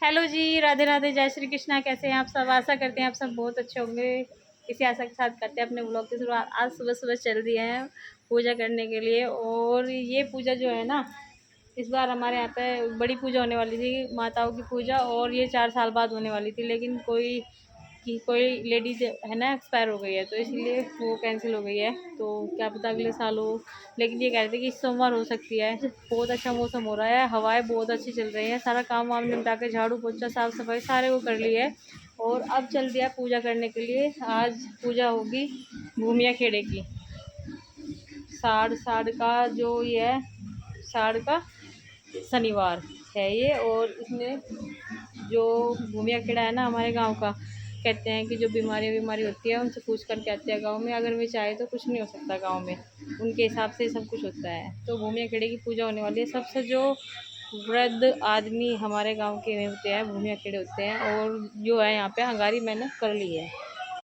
Hello जी, राधे राधे, जय श्री कृष्णा। कैसे हैं आप सब? आशा करते हैं आप सब बहुत अच्छे होंगे। इसी आशा के साथ करते हैं अपने ब्लॉग की शुरुआत। आज सुबह सुबह चल दिए हैं पूजा करने के लिए। और ये पूजा जो है ना, इस बार हमारे यहाँ पे बड़ी पूजा होने वाली थी, माताओं की पूजा, और ये 4 साल बाद होने वाली थी, लेकिन कोई लेडीज है ना एक्सपायर हो गई है, तो इसलिए वो कैंसिल हो गई है। तो क्या पता अगले साल हो, लेकिन ये कह रहे थे कि इस सोमवार हो सकती है। बहुत अच्छा मौसम हो रहा है, हवाएं बहुत अच्छी चल रही हैं। सारा काम वाम निपटा के, झाड़ू पोछा साफ सफाई सारे वो कर ली है, और अब चल दिया पूजा करने के लिए। आज पूजा होगी भूमिया खेड़े की। साढ़ का जो ये है, साढ़ का शनिवार है ये। और इसमें जो भूमिया खेड़ा है ना हमारे गांव का, कहते हैं कि जो बीमारी होती है उनसे पूछ करके आते हैं गांव में। अगर वे चाहे तो कुछ नहीं हो सकता गांव में, उनके हिसाब से सब कुछ होता है। तो भूमिया खेड़े की पूजा होने वाली है। सबसे जो वृद्ध आदमी हमारे गांव के होते हैं भूमिया खेड़े होते हैं। और जो है यहाँ पे अंगारी मैंने कर ली है,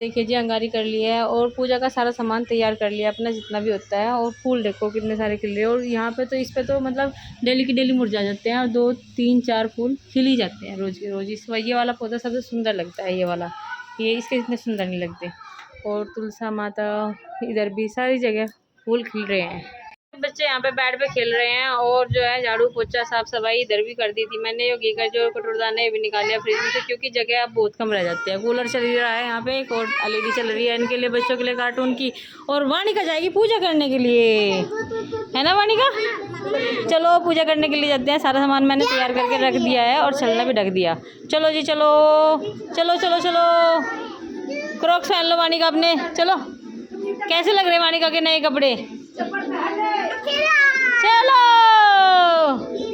देखिए जी, अंगारी कर लिया है, और पूजा का सारा सामान तैयार कर लिया अपना जितना भी होता है। और फूल देखो कितने सारे खिल रहे हैं। और यहाँ पे तो इस पे तो मतलब डेली की डेली मुरझा जाते हैं, और 2 3 4 फूल खिल ही जाते हैं रोज़ के रोज़। इस ये वाला पौधा सबसे सुंदर लगता है, ये वाला, ये इसके इतने सुंदर नहीं लगते। और तुलसा माता, इधर भी सारी जगह फूल खिल रहे हैं। बच्चे यहाँ पे बैट पे खेल रहे हैं, और जो है झाड़ू पोछा साफ सफाई इधर भी कर दी थी मैंने। ये घी का जो कटोरदान है ये भी निकाल लिया फ्रिज में से, क्योंकि जगह अब बहुत कम रह जाती है। कूलर चल ही रहा है यहाँ पे, एक और एलईडी चल रही है इनके लिए, बच्चों के लिए कार्टून की। और वानिका जाएगी पूजा करने के लिए, है ना वानिका? चलो पूजा करने के लिए जाते हैं। सारा सामान मैंने तैयार करके रख दिया है, और चलना भी ढक दिया। चलो जी चलो चलो चलो चलो, क्रॉक्स पहन लो वानिका अपने। चलो, कैसे लग रहे वानिका के नए कपड़े? चलो,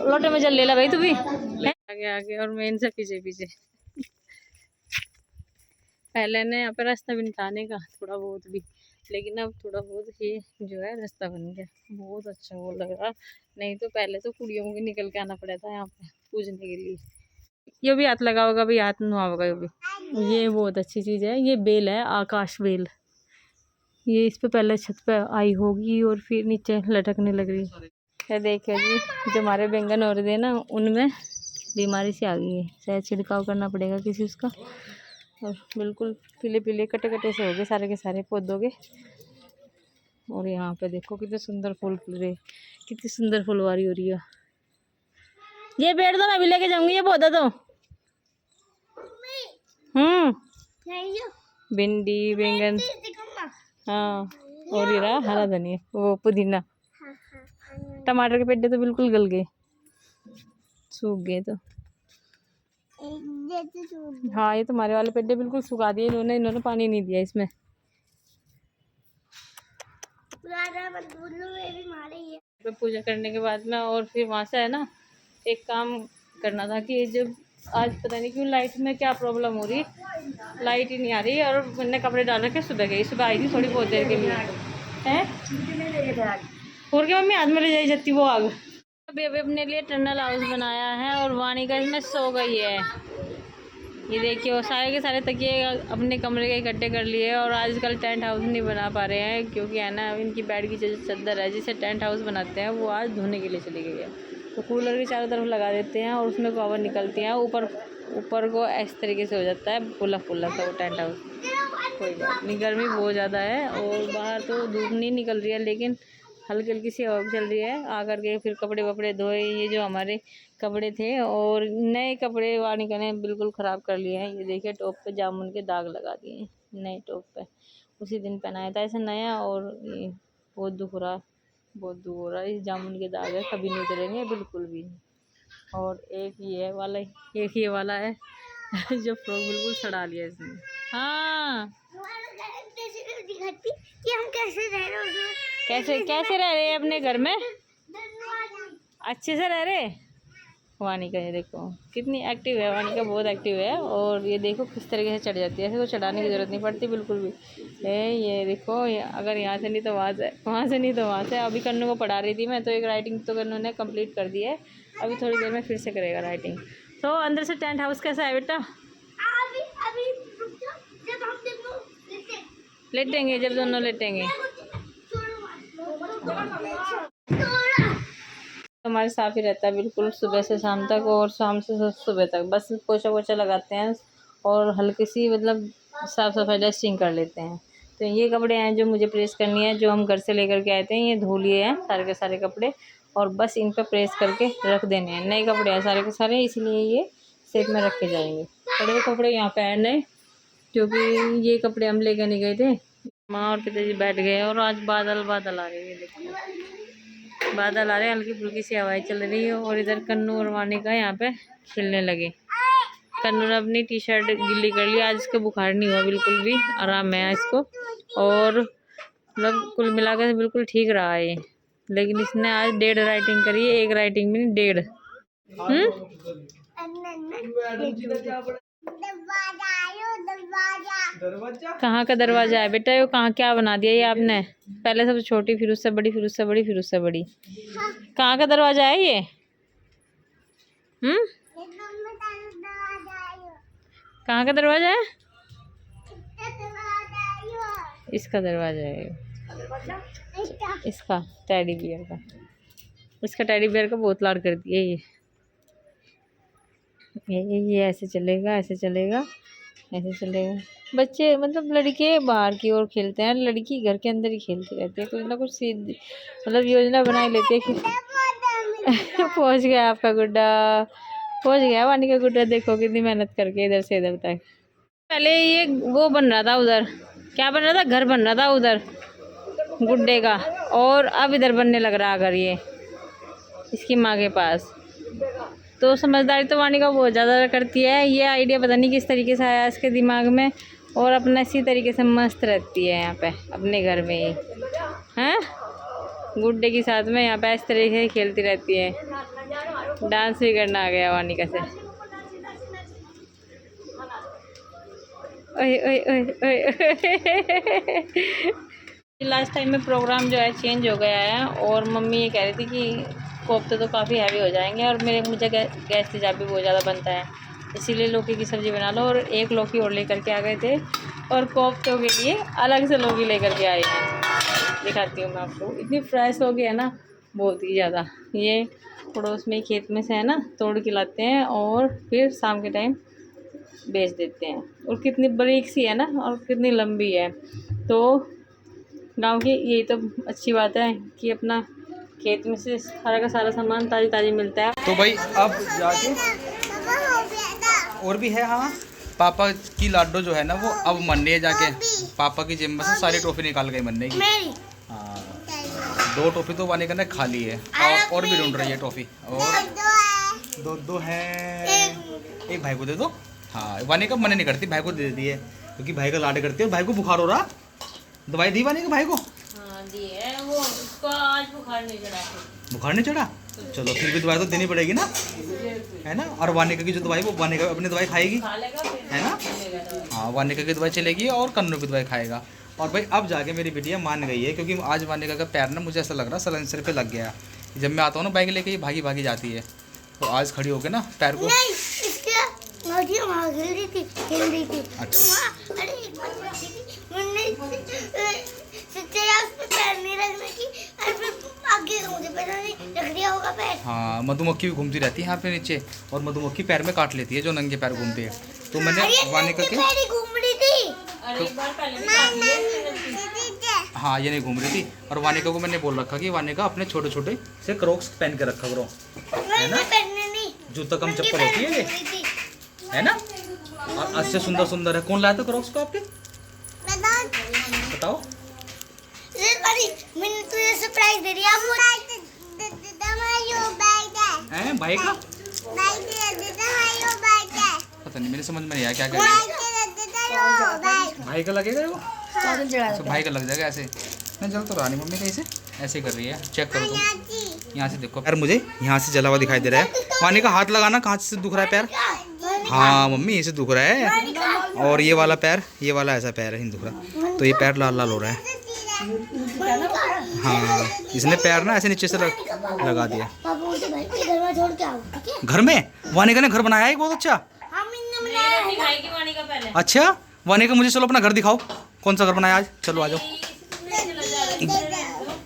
लोटे में जल ले ला भाई तू भी। आगे आगे और मैं इनसे पीछे पीछे। पहले ने यहाँ पे रास्ता भी नहीं था आने का, थोड़ा बहुत भी, लेकिन अब थोड़ा बहुत ये जो है रास्ता बन गया। बहुत अच्छा वो लग रहा। नहीं तो पहले तो कुड़ियों को भी निकल के आना पड़ा था यहाँ पे पूजने के लिए। ये भी हाथ लगा होगा भाई, हाथ नुआ होगा। ये भी, ये बहुत अच्छी चीज़ है। ये बेल है, आकाश बेल। ये इस पे पहले छत पे आई होगी और फिर नीचे लटकने लग रही। ये देखिए जी, जो हमारे बैंगन हो रहे थे ना, उनमें बीमारी सी आ गई है। शायद छिड़काव करना पड़ेगा किसी उसका। और बिल्कुल पीले पीले कटे कटे से हो गए सारे के सारे पौधों के। और यहाँ पे देखो कितने सुंदर फूल खिल रहे, कितनी सुंदर फुलवारी हो रही है। ये पेड़ तो मैं भी लेके जाऊंगी, ये पौधा तो। भिंडी, बैंगन, हाँ, और ये रहा हरा धनिया, वो पुदीना। टमाटर के पेड़ तो बिल्कुल गल गए, सूख गए। तो हाँ, ये तुम्हारे वाले पेड़ बिल्कुल सुखा दिए इन्होंने पानी नहीं दिया इसमें। पूजा करने के बाद में, और फिर वहाँ से है ना एक काम करना था कि जब आज पता नहीं क्यों लाइट में क्या प्रॉब्लम हो रही, लाइट ही नहीं आ रही। और मैंने कपड़े डाल रखे, सुबह गई, सुबह आई थी थोड़ी बहुत देर के लिए है। और क्या मम्मी, आज में ले जाई जाती वो आग। अभी अपने लिए टनल हाउस बनाया है, और वानिका इसमें सो गई है। ये देखिए, वो सारे के सारे तकिए अपने कमरे के इकट्ठे कर लिए। और आजकल टेंट हाउस नहीं बना पा रहे हैं, क्योंकि है ना इनकी बेड की जो चादर है जिसे टेंट हाउस बनाते हैं, वो आज धोने के लिए चली गई है। तो कूलर के चारों तरफ लगा देते हैं, और उसमें हवा निकलती है ऊपर को इस तरीके से हो जाता है फुला फुला सा वो टेंट हाउस। कोई बात नहीं, गर्मी बहुत ज़्यादा है, और बाहर तो धूप नहीं निकल रही है, लेकिन हल्की हल्की सी हवा चल रही है। आकर के फिर कपड़े वपड़े धोए। ये जो हमारे कपड़े थे, और नए कपड़े वानिका ने बिल्कुल ख़राब कर लिए हैं। ये देखिए, टॉप पे जामुन के दाग लगा दिए हैं नए टॉप पे। उसी दिन पहनाया था ऐसा नया, और ये बहुत दुख हो रहा, बहुत दुख हो रहा है। इस जामुन के दाग है, कभी नहीं उतरेंगे बिल्कुल भी। और एक ये वाला, एक ये वाला है जो फ्रॉक बिल्कुल सड़ा लिया इसने। हाँ, कि हम कैसे रह रहे हैं अपने घर में, अच्छे से रह रहे। वानिका ये देखो कितनी एक्टिव है, वानिका बहुत एक्टिव है। और ये देखो किस तरीके से चढ़ जाती है, ऐसे तो चढ़ाने की ज़रूरत नहीं पड़ती बिल्कुल भी है। ये देखो, अगर यहाँ से नहीं तो वहाँ से, वहाँ से नहीं तो वहाँ से। अभी कन्नू को पढ़ा रही थी मैं, तो एक राइटिंग तो कन्नू ने कंप्लीट कर दी है। अभी थोड़ी देर में फिर से करेगा राइटिंग। तो अंदर से टेंट हाउस कैसा है बेटा? लेटेंगे जब दोनों लेटेंगे। हमारे साफ ही रहता है बिल्कुल, सुबह से शाम तक और शाम से सुबह तक। बस पोछा वोछा लगाते हैं और हल्की सी मतलब साफ़ सफाई डस्टिंग कर लेते हैं। तो ये कपड़े हैं जो मुझे प्रेस करनी है, जो हम घर से लेकर के आए थे। ये धो लिए हैं सारे के सारे कपड़े और बस इन पर प्रेस करके रख देने हैं। नए कपड़े हैं सारे के सारे, इसलिए ये सेट में रखे जाएंगे। बड़े कपड़े यहाँ पे हैं नए, क्योंकि ये कपड़े हम लेकर नहीं गए थे। माँ और पिताजी बैठ गए और आज बादल बादल आ रहे हैं। देखो बादल आ रहे हैं, हल्की फुल्की सी हवाएं चल रही है। और इधर कन्नू और वानी का यहाँ पे खेलने लगे। कन्नू ने अपनी टी शर्ट गिल्ली कर ली। आज इसको बुखार नहीं हुआ बिल्कुल भी, आराम है इसको। और मतलब कुल मिलाकर बिल्कुल ठीक रहा है। लेकिन इसने आज 1.5 राइटिंग करी है, 1 राइटिंग में 1.5। कहाँ का दरवाजा है बेटा? ये कहाँ क्या बना दिया ये आपने? पहले सबसे छोटी, फिर उससे बड़ी, फिर उससे बड़ी, फिर उससे बड़ी। कहाँ का दरवाजा है ये? कहाँ का दरवाजा है? इसका दरवाजा है, इसका टेडी बियर का। इसका टेडी बियर का बहुत लाड कर दिया ये ऐसे चलेगा, ऐसे चलेगा, ऐसे चलेगा। बच्चे मतलब लड़के बाहर की ओर खेलते हैं, लड़की घर के अंदर ही खेलती रहती है। कुछ ना कुछ सीधी मतलब योजना बनाई लेती है कि पहुँच गया आपका गुड्डा, पहुँच गया वानी का गुड्डा। देखो कितनी मेहनत करके इधर से इधर तक। पहले ये वो बन रहा था, उधर क्या बन रहा था? घर बन रहा था उधर गुड्डे का, और अब इधर बनने लग रहा घर ये इसकी माँ के पास। तो समझदारी तो वानी का बहुत ज़्यादा करती है। ये आइडिया पता नहीं किस तरीके से आया इसके दिमाग में, और अपना इसी तरीके से मस्त रहती है यहाँ पे अपने घर में ही, हैं गुड्डे के साथ में यहाँ पे इस तरीके से खेलती रहती है। डांस भी करना आ गया वानी का से। ओए ओए ओए ओए। लास्ट टाइम में प्रोग्राम जो है चेंज हो गया है, और मम्मी ये कह रही थी कि कोफ्ते तो काफ़ी हैवी हो जाएंगे, और मुझे गैस तेजाब भी बहुत ज़्यादा बनता है, इसीलिए लौकी की सब्ज़ी बना लो। और एक लौकी और लेकर के आ गए थे, और कोफ्तों के लिए अलग से लौकी लेकर के आए हैं। दिखाती हूँ मैं आपको, इतनी फ्रेश लौकी है ना, बहुत ही ज़्यादा। ये पड़ोस में खेत में से है ना, तोड़ के लाते हैं और फिर शाम के टाइम बेच देते हैं। और कितनी बारीक सी है ना, और कितनी लंबी है। तो गांव की यही तो अच्छी बात है कि अपना खेत में से सारा का सारा सामान ताज़ी ताज़ी मिलता है। तो भाई अब जाके और भी है। हाँ, पापा की लाडो जो है ना वो अब मनने है जाके। पापा की जेब में से सारी टॉफी निकाल गई मनने की। हाँ, 2 टॉफी तो वानी करने खा ली है, और भी ढूंढ रही है टॉफी। और दो है, एक भाई को दे दो। हाँ, वानी का मन नहीं करती, भाई को दे देती है, क्योंकि भाई का लाड करती है। भाई को बुखार हो रहा, दवाई दी वानी के भाई को? हाँ दी है, वो उसको आज बुखार नहीं चढ़ा। बुखार नहीं चढ़ा? चलो फिर भी दवाई तो देनी पड़ेगी ना, है ना। और वानिका की जो दवाई वो वानिका अपनी दवाई खाएगी, है ना। हाँ, वानिका की दवाई चलेगी और कन्नू की दवाई खाएगा। और भाई अब जाके मेरी बिटिया मान गई है, क्योंकि आज वानिका का पैर ना मुझे ऐसा लग रहा सलेंसर पे लग गया। जब मैं आता हूँ ना बाइक लेके, ये भागी भागी जाती है। तो आज खड़ी होके ना पैर को हाँ, मधुमक्खी भी घूमती रहती है यहाँ पे नीचे, और मधुमक्खी पैर में काट लेती है जो नंगे पैर घूमते हैं। तो मैंने वानिका के हाँ, ये नहीं घूम रही थी। और वानिका को मैंने बोल रखा कि वानिका अपने छोटे छोटे से क्रॉक्स पहन के रखा करो, है ना। जूता कम चप्पल होती है ये, है ना। और अच्छे सुंदर सुंदर है। कौन लाया था क्रॉक्स को आपके? बताओ। मैंने तुझे सरप्राइज दे दिया। भाई का पता नहीं, मेरे समझ में नहीं आया क्या कर रही है। भाई का लगेगा वो? तो भाई का लग जाएगा ऐसे। मैं जल तो रहा नहीं, मम्मी कैसे ऐसे कर रही है। चेक करो तुम यहाँ से, देखो यार मुझे यहाँ से जला हुआ दिखाई दे रहा है। पानी का हाथ लगाना, कहाँ से दुख रहा है पैर? हाँ मम्मी, ये से दुख रहा है। और ये वाला पैर, ये वाला ऐसा पैर है दुख रहा, तो ये पैर लाल लाल हो रहा है। हाँ, इसने पैर ना ऐसे नीचे से लगा दिया। घर में वानिका ने घर बनाया है बहुत अच्छा। अच्छा वानिका, मुझे चलो अपना घर दिखाओ, कौन सा घर बनाया आज? चलो आ जाओ।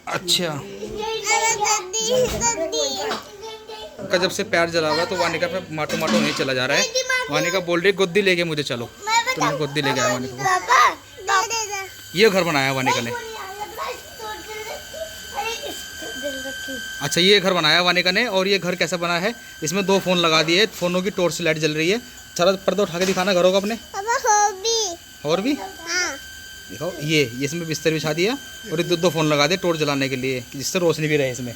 अच्छा का जब से पैर जला हुआ तो वानिका पे माटो माटो नहीं चला जा रहा है। वानिका बोल रही गोदी लेके मुझे चलो, तो मैं गोदी लेके आया वानिका को। ये घर बनाया वानिका ने। अच्छा, ये घर बनाया वानिका ने। और ये घर कैसा बना है, इसमें 2 फोन लगा दिए, फोनों की टॉर्च लाइट जल रही है। चलो पर्दा उठा के दिखाना घरों का अपने। और भी देखो, ये इसमें बिस्तर बिछा दिया और 2 फोन लगा दिए टॉर्च जलाने के लिए, जिससे रोशनी भी रहे इसमें।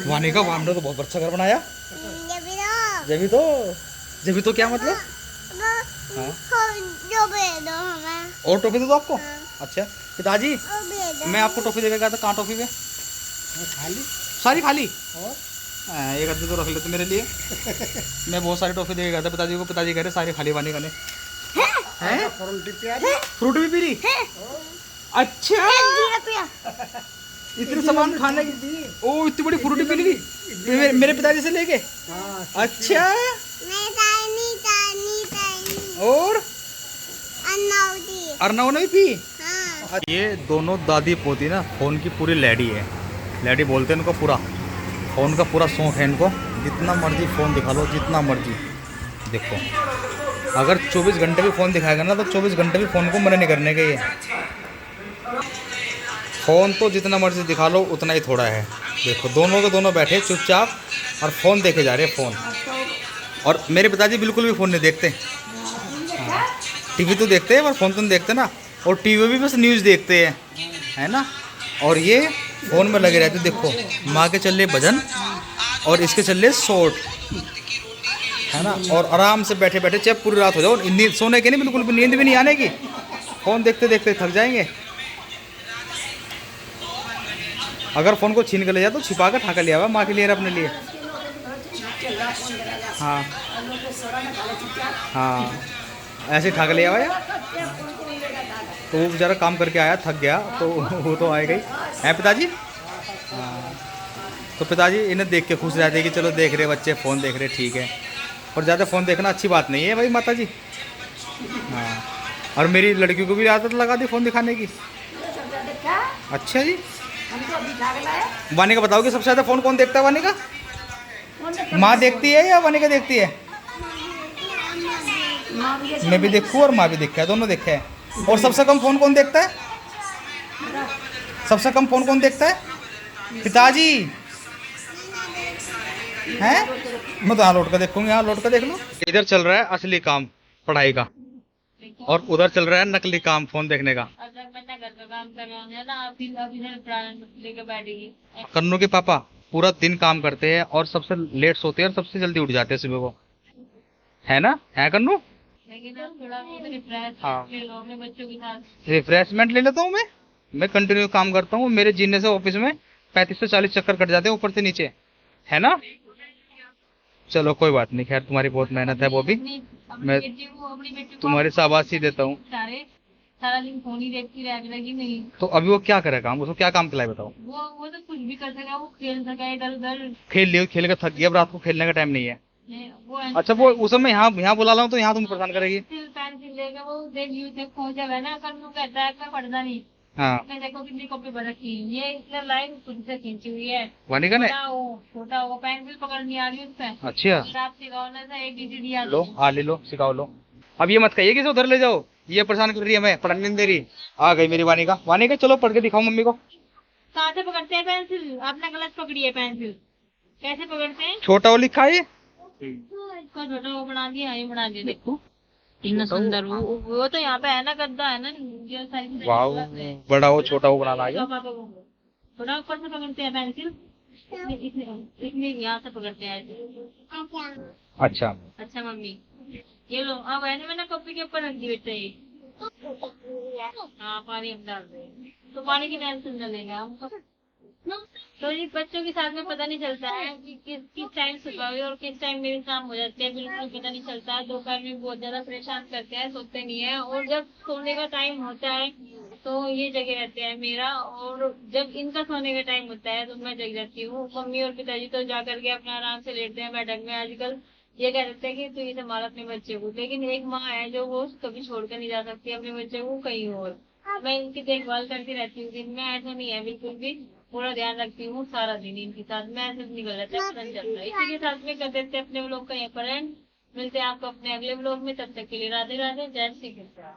वानिका वामने तो बहुत अच्छा घर बनाया। जब तो क्या मतलब? हाँ। और टॉफी दे दो आपको? अच्छा पिताजी, मैं आपको टॉफी देकर गया था, कहाँ टॉफी पे? खाली, सारी खाली। एक आधी तो रख लेते मेरे लिए। मैं बहुत सारी टॉफी देकर गया था पिताजी को। पिताजी कह रहे सारी खाली वानिका ने। फ्रूट भी पी रही? अच्छा, इतने सामान खाने की। ओ, इतनी बड़ी फ्रूटी पी ली मेरे पिताजी से लेके? अच्छा, और अर्नव ने भी पी? ये दोनों दादी पोती ना फोन की पूरी लैडी है। लैडी बोलते हैं इनको। पूरा फोन का पूरा शौक है इनको। जितना मर्जी फ़ोन दिखा लो, जितना मर्जी। देखो, अगर 24 घंटे भी फ़ोन दिखाएगा ना तो 24 घंटे भी फ़ोन को मना नहीं करने के। ये फ़ोन तो जितना मर्जी दिखा लो उतना ही थोड़ा है। देखो, दोनों के दोनों बैठे चुपचाप और फ़ोन देखे जा रहे हैं। फ़ोन, और मेरे पिताजी बिल्कुल भी फ़ोन नहीं देखते। हाँ, टीवी तो देखते हैं पर फ़ोन तो नहीं देखते ना। और टीवी भी बस न्यूज़ देखते हैं, है ना। और ये फ़ोन में लगे रहते। देखो, माँ के चल रहे भजन और इसके चल रहे शॉर्ट, है ना। और आराम से बैठे बैठे चाहे पूरी रात हो जाओ, नींद सोने की नहीं, बिल्कुल भी नींद भी नहीं आने की। फ़ोन देखते देखते थक जाएंगे। अगर फ़ोन को छीन कर ले जाए तो छिपा कर ठाकर लिया हुआ माँ के लिए, अपने लिए। हाँ हाँ, ऐसे ठाकर लिया हुआ है। तो वो बेचारा काम करके आया, थक गया, तो वो तो आएगा ही, है पिताजी। हाँ, तो पिताजी इन्हें देख के खुश रहते हैं कि चलो देख रहे बच्चे, फ़ोन देख रहे, ठीक है। और ज़्यादा फ़ोन देखना अच्छी बात नहीं है भाई माता जी। हाँ, और मेरी लड़की को भी आदत लगा दी फ़ोन दिखाने की। अच्छा जी, वानिका बताओ कि सबसे ज़्यादा फ़ोन कौन देखता है? वानिका माँ देखती है या वानिका देखती है? मैं भी देखूँ और माँ भी देखा है, दोनों देखा है। और सबसे कम फ़ोन कौन देखता है? सबसे कम फ़ोन कौन देखता है? पिताजी हैं? मैं तो यहाँ लौट कर देखूंगी, यहाँ लौट कर देख लो। इधर चल रहा है असली काम पढ़ाई का, और उधर चल रहा है नकली काम फ़ोन देखने का। कन्नू के पापा पूरा दिन काम करते हैं और सबसे लेट सोते हैं और सबसे जल्दी उठ जाते हैं सुबह को, है ना? है कन्नू? हाँ, रिफ्रेशमेंट ले लेता हूँ मैं कंटिन्यू काम करता हूँ। मेरे जीने से ऑफिस में 35 से 40 चक्कर कट जाते हैं ऊपर से नीचे, है ना। चलो कोई बात नहीं, खैर तुम्हारी बहुत मेहनत है वो भी, मैं तुम्हारी शाबाशी देता हूँ। सारा दिन फोन ही देखती रहेगी। नहीं तो अभी वो क्या करे काम? उसको क्या काम खिलाए बताओ? वो तो कुछ भी कर सका, वो खेल सका इधर उधर। खेल कर थक गया, अब रात को खेलने का टाइम नहीं है। वो अच्छा, वो उस समय यहाँ बुला लाऊं तो यहाँ तुम परेशान करेगी। पेंसिल लेगा वो, देख यूं खोजा है ना, कल कहता है मैं पढ़ना नहीं। हाँ, मैं देखो कितनी कॉपी बना की, ये इतना लाइन खुद से खींची हुई है। वानिका ने छोटा वो पेंसिल पकड़नी आ रही है उसपे। अच्छा, आप सिखाओ ना था ABCD लो, हाँ ले लो, सिखाओ लो। अब ये मत कहिए कि उधर ले जाओ, ये परेशान कर रही है, मैं पढ़ने नहीं दे रही। आ गई मेरी वानिका। वानिका चलो पढ़ के दिखाओ मम्मी को। कहाँ से पकड़ते हैं पेंसिल? आपने गलत पकड़ी है पेंसिल। कैसे पकड़ते हैं? छोटा वो लिखा है, इसको छोटा वो बना दिया, ये बना दिया। देखो इतना सुंदर। वो तो यहाँ पे है ना, गद्दा है ना, जो साइज। वाह, बड़ा वो छोटा वो बनाना है। थोड़ा ऊपर से पकड़ते हैं पेंसिल, इसलिए यहाँ से पकड़ते हैं। अच्छा अच्छा मम्मी, ये लो। अब ऐसे में ना कॉपी के ऊपर रख दी बेटा ये। हाँ, पानी हम डाल रहे हैं तो पानी की टेंशन न लेगा हमको। तो ये बच्चों के साथ में पता नहीं चलता है कि किस टाइम सुबह हुई और किस टाइम मेरे काम हो जाते हैं, बिल्कुल पता नहीं चलता है। दोपहर में बहुत ज्यादा परेशान करते हैं, सोते नहीं है। और जब सोने का टाइम होता है तो ये जगे रहते हैं मेरा, और जब इनका सोने का टाइम होता है तो मैं जग जाती हूँ। मम्मी और पिताजी तो जा करके अपना आराम से लेटते हैं बैठक में। आजकल ये कह देते हैं कि तू ये संभाल अपने बच्चे को, लेकिन एक माँ है जो वो कभी छोड़कर नहीं जा सकती अपने बच्चे को कहीं और। मैं इनकी देखभाल करती रहती हूँ दिन में, ऐसा नहीं है बिल्कुल भी पूरा ध्यान रखती हूँ सारा दिन इनके साथ। मैं ऐसे निकल जाता है, पता नहीं चलता। इसी के साथ में कर देते हैं अपने व्लॉग का यहीं पर एंड। मिलते हैं आपको अपने अगले व्लॉग में, तब तक के लिए राधे राधे, जय श्री कृष्ण।